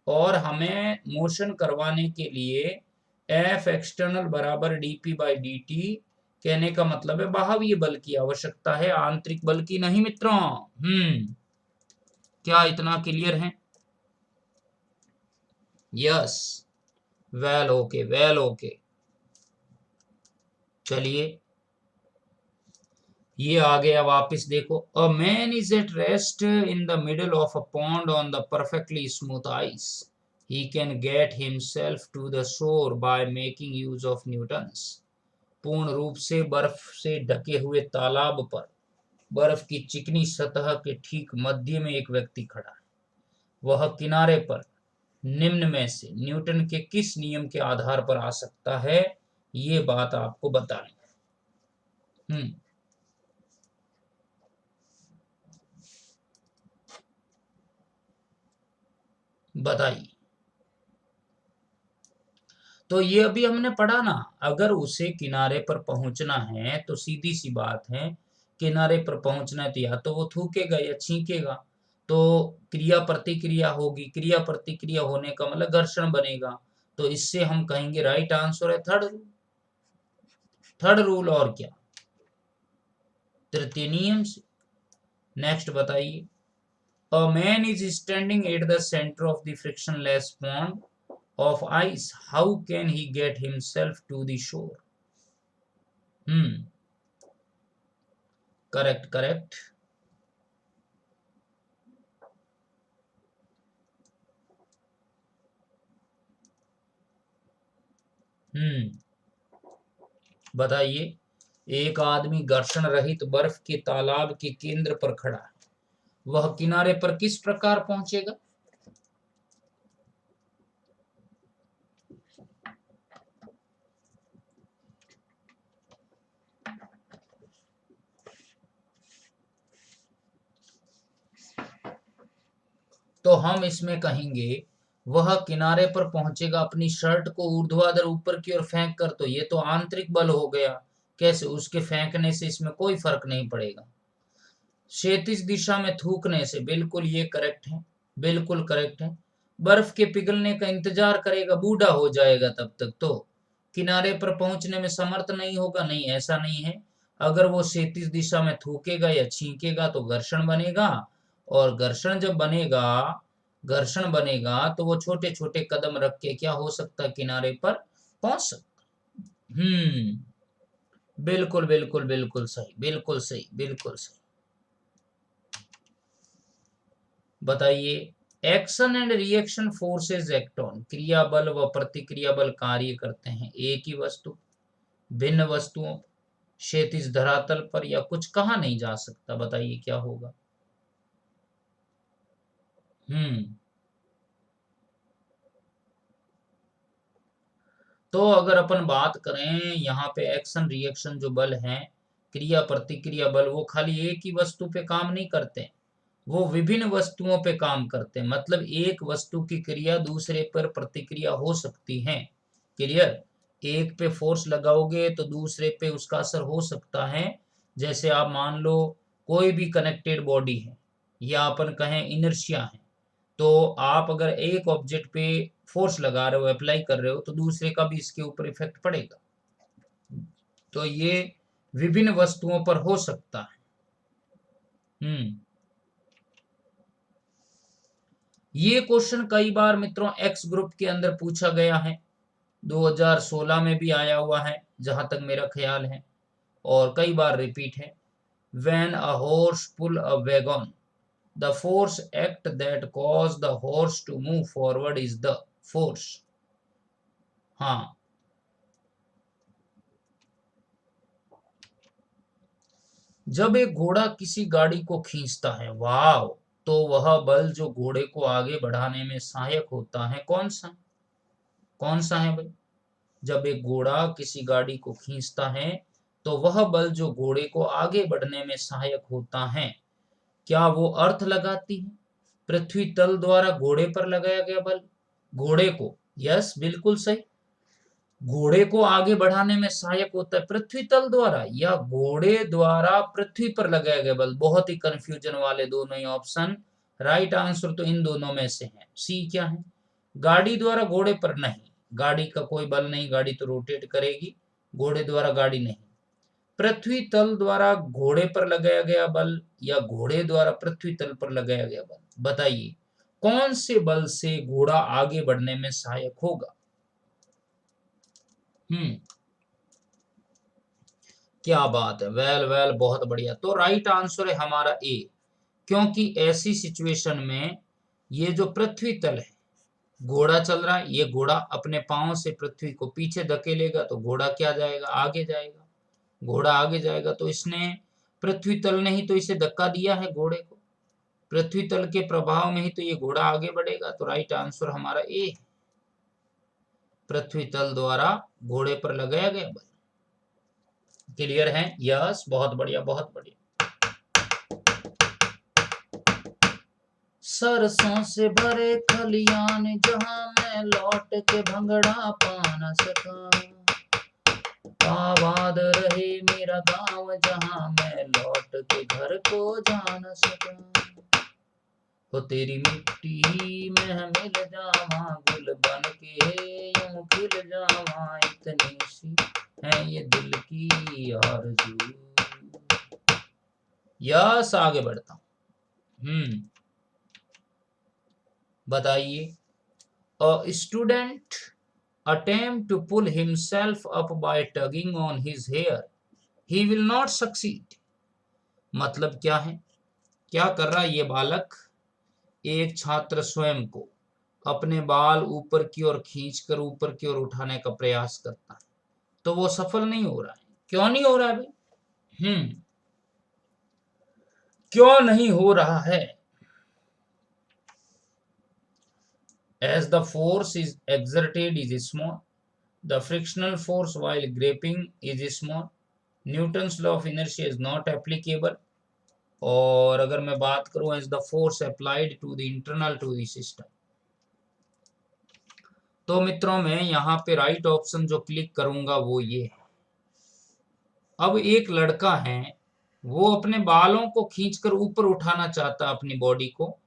और हमें मोशन करवाने के लिए एफ एक्सटर्नल बराबर डीपी बाई डी टी, कहने का मतलब है बाह्य बल की आवश्यकता है, आंतरिक बल की नहीं मित्रों। क्या इतना क्लियर है? Yes, well okay, well okay. चलिए ये आ गया वापस, देखो। A man is at rest in the middle of a pond on the perfectly smooth ice, he can get himself to the shore by making use of Newton's. पूर्ण रूप से बर्फ से ढके हुए तालाब पर बर्फ की चिकनी सतह के ठीक मध्य में एक व्यक्ति खड़ा है। वह किनारे पर निम्न में से न्यूटन के किस नियम के आधार पर आ सकता है, ये बात आपको बतानी है। बताइए। तो ये अभी हमने पढ़ा ना, अगर उसे किनारे पर पहुंचना है तो सीधी सी बात है, किनारे पर पहुंचना है तो या तो वो थूकेगा या छींकेगा, तो क्रिया प्रतिक्रिया होगी, क्रिया प्रतिक्रिया होने का मतलब घर्षण बनेगा। तो इससे हम कहेंगे राइट आंसर है थर्ड रूल। थर्ड रूल और क्या, तृतीय नियम से। नेक्स्ट बताइए। अ man is standing at the centre of the frictionless pond of ice, how can he get himself to the shore? Correct, correct. बताइए। एक आदमी घर्षण रहित बर्फ के तालाब के केंद्र पर खड़ा है, वह किनारे पर किस प्रकार पहुंचेगा? तो हम इसमें कहेंगे वह किनारे पर पहुंचेगा अपनी शर्ट को ऊर्ध्वाधर ऊपर की ओर फेंक कर। तो ये तो आंतरिक बल हो गया। कैसे? उसके फेंकने से इसमें कोई फर्क नहीं पड़ेगा। क्षैतिज दिशा में थूकने से, बिल्कुल ये करेक्ट है, बिल्कुल करेक्ट है। बर्फ के पिघलने का इंतजार करेगा, बूढ़ा हो जाएगा तब तक, तो किनारे पर पहुंचने में समर्थ नहीं होगा। नहीं, ऐसा नहीं है। अगर वो क्षैतिज दिशा में थूकेगा या छींकेगा तो घर्षण बनेगा, और घर्षण जब बनेगा, घर्षण बनेगा तो वो छोटे छोटे कदम रख के क्या हो सकता है? किनारे पर पहुंच सकता। बिल्कुल बिल्कुल बिल्कुल सही, बिल्कुल सही, बिल्कुल सही। बताइए। Action and reaction forces act on, क्रिया बल व प्रतिक्रिया बल कार्य करते हैं एक ही वस्तु, भिन्न वस्तुओं, क्षैतिज धरातल पर, या कुछ कहा नहीं जा सकता। बताइए क्या होगा? हम्म तो अगर अपन बात करें यहाँ पे एक्शन रिएक्शन जो बल हैं, क्रिया प्रतिक्रिया बल, वो खाली एक ही वस्तु पे काम नहीं करते, वो विभिन्न वस्तुओं पे काम करते हैं। मतलब एक वस्तु की क्रिया दूसरे पर प्रतिक्रिया हो सकती है। क्लियर? एक पे फोर्स लगाओगे तो दूसरे पे उसका असर हो सकता है। जैसे आप मान लो कोई भी कनेक्टेड बॉडी है, या अपन कहें इनर्शिया है, तो आप अगर एक ऑब्जेक्ट पे फोर्स लगा रहे हो, अप्लाई कर रहे हो, तो दूसरे का भी इसके ऊपर इफेक्ट पड़ेगा। तो ये विभिन्न वस्तुओं पर हो सकता है। हम्म ये क्वेश्चन कई बार मित्रों एक्स ग्रुप के अंदर पूछा गया है, 2016 में भी आया हुआ है जहां तक मेरा ख्याल है, और कई बार रिपीट है। When a horse pull a wagon, the force act that cause the horse to move forward is the force। हाँ, जब एक घोड़ा किसी गाड़ी को खींचता है, वाह, तो वह बल जो घोड़े को आगे बढ़ाने में सहायक होता है, कौन सा? कौन सा है भाई? जब एक घोड़ा किसी गाड़ी को खींचता है, तो वह बल जो घोड़े को आगे बढ़ने में सहायक होता है, क्या वो अर्थ लगाती है? पृथ्वी तल द्वारा घोड़े पर लगाया गया बल, घोड़े को, यस बिल्कुल सही, घोड़े को आगे बढ़ाने में सहायक होता है पृथ्वी तल द्वारा, या घोड़े द्वारा पृथ्वी पर लगाया गया बल? बहुत ही कंफ्यूजन वाले दोनों ही ऑप्शन। राइट आंसर तो इन दोनों में से है। सी क्या है? गाड़ी द्वारा घोड़े पर नहीं, गाड़ी का कोई बल नहीं, गाड़ी तो रोटेट करेगी, घोड़े द्वारा गाड़ी नहीं। पृथ्वी तल द्वारा घोड़े पर लगाया गया बल, या घोड़े द्वारा पृथ्वी तल पर लगाया गया बल? बताइए कौन से बल से घोड़ा आगे बढ़ने में सहायक होगा? हम्म क्या बात है, वेल वेल, बहुत बढ़िया। तो राइट आंसर है हमारा ए, क्योंकि ऐसी सिचुएशन में ये जो पृथ्वी तल है, घोड़ा चल रहा है, ये घोड़ा अपने पांव से पृथ्वी को पीछे धकेलेगा तो घोड़ा क्या जाएगा? आगे जाएगा। घोड़ा आगे जाएगा तो इसने, पृथ्वी तल ने ही तो इसे धक्का दिया है घोड़े को, पृथ्वी तल के प्रभाव में ही तो ये घोड़ा आगे बढ़ेगा। तो राइट आंसर हमारा ए, पृथ्वी तल द्वारा घोड़े पर लगाया गया बल। क्लियर है? यस, बहुत बढ़िया, बहुत बढ़िया। सरसों से भरे खलियान जहां मैं लौट के भंगड़ा पा न सका, आबाद रहे मेरा गांव जहां मैं लौट के घर को जा न सका, तो तेरी मिट्टी में मिल जावा गुल बन के यूं खिल जावा, इतनी सी है ये दिल की आरज़ू। यस, आगे बढ़ता हूं। बताइए। A student attempt to pull himself up by tugging on his hair, he will not succeed। मतलब क्या है? क्या कर रहा है ये बालक? एक छात्र स्वयं को अपने बाल ऊपर की ओर खींचकर ऊपर की ओर उठाने का प्रयास करता है तो वो सफल नहीं हो रहा है। क्यों नहीं हो रहा है भाई? क्यों नहीं हो रहा है? As the force is exerted is small, the frictional force while gripping is small, Newton's law of inertia is not applicable. और अगर मैं बात करूं as the force applied to the internal to the system, तो मित्रों मैं यहाँ पे राइट ऑप्शन जो क्लिक करूंगा वो ये है। अब एक लड़का है, वो अपने बालों को खींचकर ऊपर उठाना चाहता है अपनी बॉडी को,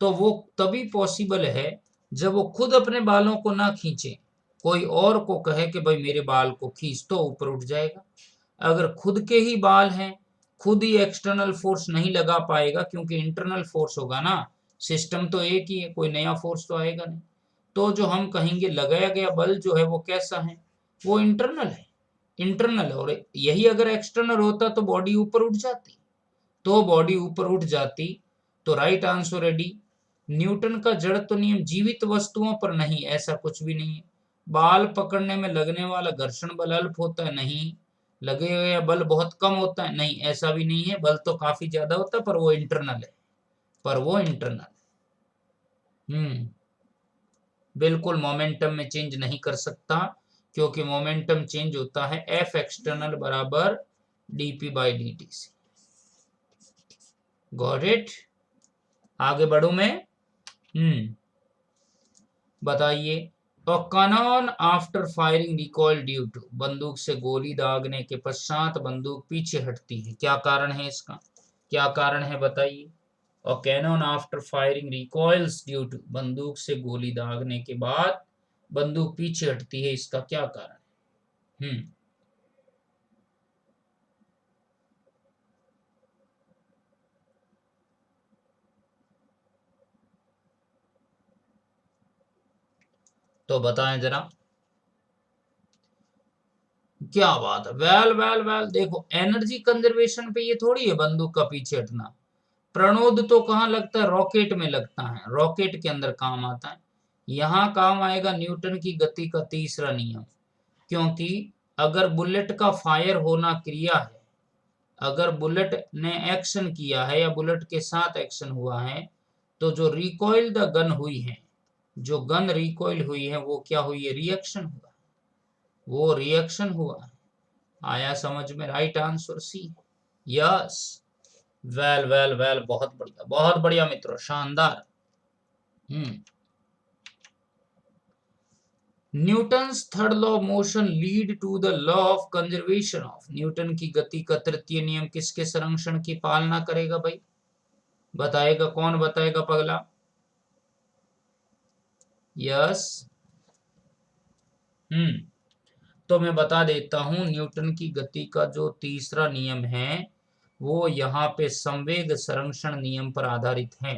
तो वो तभी पॉसिबल है जब वो खुद अपने बालों को ना खींचे, कोई और को कहे कि भाई मेरे बाल को खींच, तो ऊपर उठ जाएगा। अगर खुद के ही बाल हैं, खुद ही एक्सटर्नल फोर्स नहीं लगा पाएगा, क्योंकि इंटरनल फोर्स होगा ना, सिस्टम तो एक ही है, कोई नया फोर्स तो आएगा नहीं। तो जो हम कहेंगे लगाया गया बल जो है वो कैसा है, वो इंटरनल है, इंटरनल है। और यही अगर एक्सटर्नल होता तो बॉडी ऊपर उठ जाती, तो बॉडी ऊपर उठ जाती। तो राइट आंसर है डी। न्यूटन का जड़त्व नियम जीवित वस्तुओं पर नहीं, ऐसा कुछ भी नहीं है। बाल पकड़ने में लगने वाला घर्षण बल अल्प होता है, नहीं। लगे हुए बल बहुत कम होता है, नहीं, ऐसा भी नहीं है। बल तो काफी ज्यादा होता है, पर वो इंटरनल है, पर वो इंटरनल। बिल्कुल मोमेंटम में चेंज नहीं कर सकता, क्योंकि मोमेंटम चेंज होता है एफ एक्सटर्नल बराबर डीपी बाई डी टी से। Got it? आगे बढ़ू मैं। बताइए। A cannon after firing recoil due to, बंदूक से गोली दागने के पश्चात बंदूक पीछे हटती है, क्या कारण है इसका? क्या कारण है बताइए। A cannon after firing recoils due to, बंदूक से गोली दागने के बाद बंदूक पीछे हटती है, इसका क्या कारण है? तो बताएं जरा। क्या बात है, वेल वेल वेल। देखो एनर्जी कंजर्वेशन पे ये थोड़ी है बंदूक का पीछे हटना। प्रणोद तो कहाँ लगता है? रॉकेट में लगता है, रॉकेट के अंदर काम आता है। यहाँ काम आएगा न्यूटन की गति का तीसरा नियम, क्योंकि अगर बुलेट का फायर होना क्रिया है, अगर बुलेट ने एक्शन किया है या बुलेट के साथ एक्शन हुआ है, तो जो रिकॉइल द गन हुई है, जो गन रिकॉइल हुई है, वो क्या हुई है? रिएक्शन हुआ, वो रिएक्शन हुआ है। आया समझ में? Right answer C. Yes, well well well, बहुत बढ़िया, बहुत बढ़िया मित्रों, शानदार। Newton's third law of motion lead to the law of conservation of, Newton की गति का तृतीय नियम किसके संरक्षण की पालना करेगा भाई? बताएगा कौन? बताएगा पगला? यस। तो मैं बता देता हूं, न्यूटन की गति का जो तीसरा नियम है वो यहाँ पे संवेग संरक्षण नियम पर आधारित है।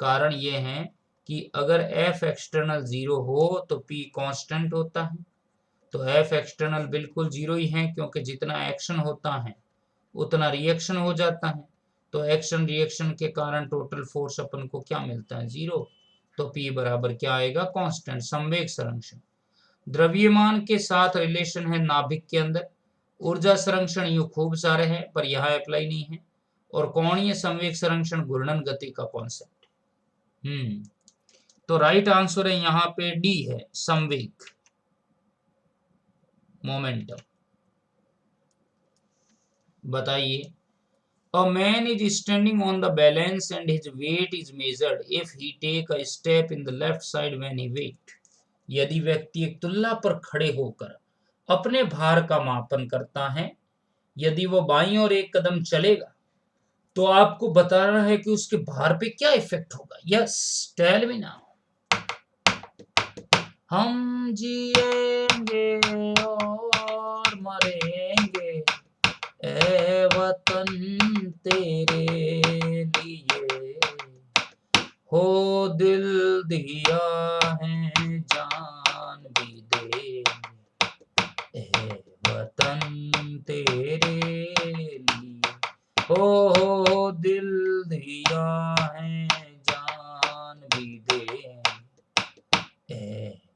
कारण ये है कि अगर एफ एक्सटर्नल जीरो हो तो पी कांस्टेंट होता है, तो एफ एक्सटर्नल बिल्कुल जीरो ही है, क्योंकि जितना एक्शन होता है उतना रिएक्शन हो जाता है। तो एक्शन रिएक्शन के कारण टोटल फोर्स अपन को क्या मिलता है? जीरो। तो पी बराबर क्या आएगा? कांस्टेंट, संवेग संरक्षण। द्रव्यमान के साथ रिलेशन है नाभिक के अंदर। ऊर्जा संरक्षण यूं खूब सारे हैं, पर यहाँ अप्लाई नहीं है। और कोणीय संवेग संरक्षण घूर्णन गति का कॉन्सेप्ट। तो राइट आंसर है यहाँ पे डी है, संवेग, मोमेंटम। बताइए। A man is standing on the balance and his weight is measured if he take a step in the left side when he wait. यदि व्यक्ति एक तुल्ला पर खड़े होकर अपने भार का मापन करता है, यदि वो बाईं ओर एक कदम चलेगा, तो आपको बताना है कि उसके भार पे क्या इफेक्ट होगा। Yes, tell me now. हम जिएंगे और मरेंगे ए वतन तेरे लिए, हो दिल दिया है जान भी दे, ए वतन तेरे लिए, हो दिल दिया है जान भी दे।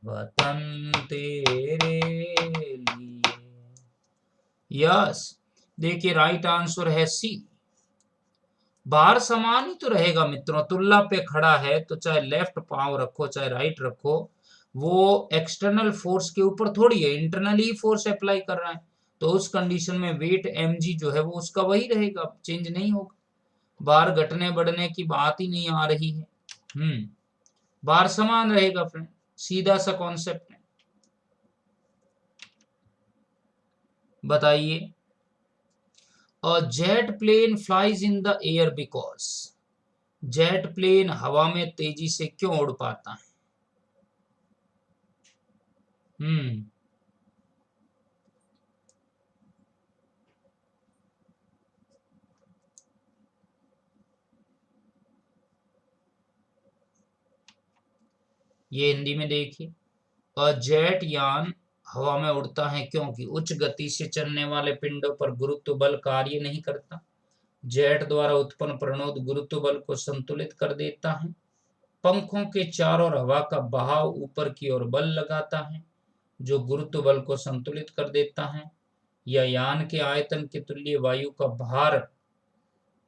वतन तेरे लिए। यस, देखिए राइट आंसर है सी। भार समान ही तो रहेगा मित्रों, तुल्ला पे खड़ा है तो चाहे लेफ्ट पांव रखो चाहे राइट रखो, वो एक्सटर्नल फोर्स के ऊपर थोड़ी है, इंटरनली फोर्स अप्लाई कर रहा है, तो उस कंडीशन में वेट mg जो है वो उसका वही रहेगा, चेंज नहीं होगा। भार घटने बढ़ने की बात ही नहीं आ रही है। भार समान रहेगा फ्रेंड, सीधा सा कॉन्सेप्ट है। बताइए, a jet plane flies in the air because, jet plane हवा में तेजी से क्यों उड़ पाता है? हम्म ये हिंदी में देखिए, अ जेट यान हवा में उड़ता है क्योंकि उच्च गति से चलने वाले पिंडों पर गुरुत्व बल कार्य नहीं करता। जेट द्वारा उत्पन्न प्रणोद गुरुत्व बल को संतुलित कर देता है। पंखों के चारों ओर हवा का बहाव ऊपर की ओर बल लगाता है जो गुरुत्व बल को संतुलित कर देता है। या यान के आयतन के तुल्य वायु का भार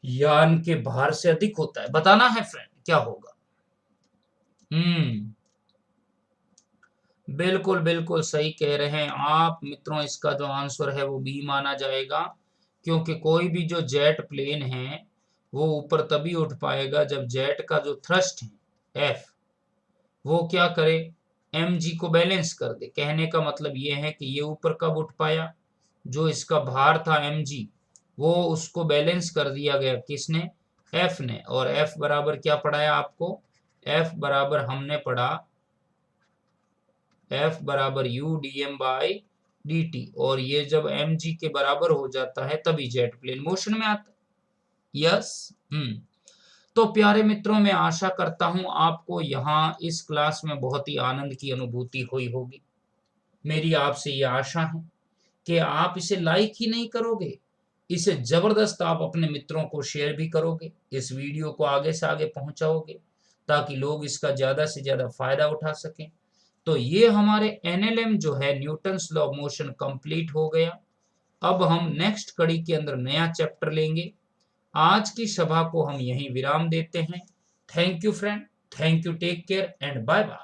यान के भार से अधिक होता है। बताना है फ्रेंड क्या होगा? हम्म बिल्कुल बिल्कुल सही कह रहे हैं आप मित्रों, इसका जो आंसर है वो बी माना जाएगा, क्योंकि कोई भी जो जेट प्लेन है वो ऊपर तभी उठ पाएगा जब जेट का जो थ्रस्ट है एफ, वो क्या करे, एम जी को बैलेंस कर दे। कहने का मतलब ये है कि ये ऊपर कब उठ पाया, जो इसका भार था एम जी, वो उसको बैलेंस कर दिया गया किसने, एफ ने। और एफ बराबर क्या पढ़ाया आपको, एफ बराबर हमने पढ़ा एफ बराबर U D M by D T, और ये जब एम जी के बराबर हो जाता है तभी जेट प्लेन मोशन में आता है। यस। तो प्यारे मित्रों, मैं आशा करता हूं आपको यहाँ इस क्लास में बहुत ही आनंद की अनुभूति हुई होगी। मेरी आपसे ये आशा है कि आप इसे लाइक ही नहीं करोगे, इसे जबरदस्त आप अपने मित्रों को शेयर भी करोगे, इस वीडियो को आगे से आगे पहुंचाओगे ताकि लोग इसका ज्यादा से ज्यादा फायदा उठा सकें। तो ये हमारे एनएलएम जो है Newton's law of motion complete हो गया। अब हम नेक्स्ट कड़ी के अंदर नया चैप्टर लेंगे। आज की सभा को हम यहीं विराम देते हैं। Thank you friend, thank you, take care and bye bye.